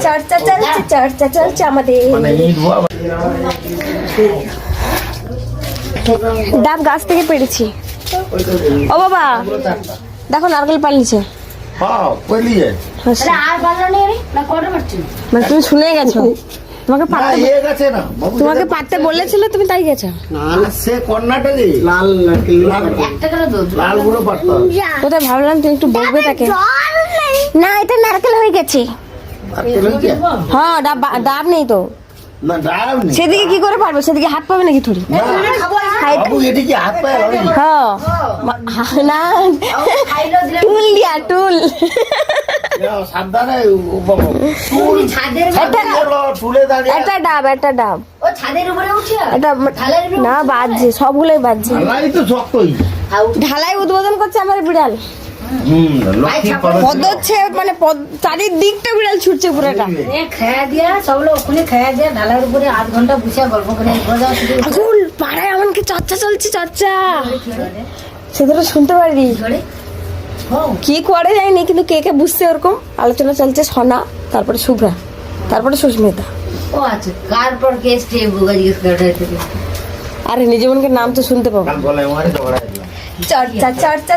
চর্চা চলছে আমাদের। ডাব গাছ থেকে পেরেছি। ও বাবা দেখো নারকেল পালিয়েছে। মানে তুমি শুনে গেছো, তোমাকে পারতে বলেছিল, তুমি তাই গেছো। কোথায় ভাবলাম তুমি একটু বলবে তাকে। না এটা নারকেল হয়ে গেছে। হ্যাঁ ডাব নেই তো, সেদিকে কি করে পারবো? সেদিকে হাত পাবে নাকি থুড়ি? না টুল দিয়া টুল। একটা ডাব এটা না বাজছে, সবগুলোই বাজছে। ঢালাই উদ্বোধন করছে আমার বিড়াল। পদচ্ছেদ মানে চারিদিকটা বিড়াল ছুটছে পুরোটা। খেয়া দিয়া সবগুলো ওখানে খেয়া দিয়া ঢালার উপরে 8 ঘন্টা বসে গল্প করে আগুন পাড়ায় এমনকি চর্চা চলছে। চর্চা সেটা শুনতে পারি কি করে যায়নি, কিন্তু কে কে বুঝছে ওরকম আলোচনা চলছে। সোনা, তারপরে শুভ্রা, তারপরে সুস্মিতা। ও আচ্ছা, কারপর কেস কে বুগা জিজ্ঞেস করে। আরে নিজে মনকে নাম তো শুনতে পাবো। চর্চা চর্চা।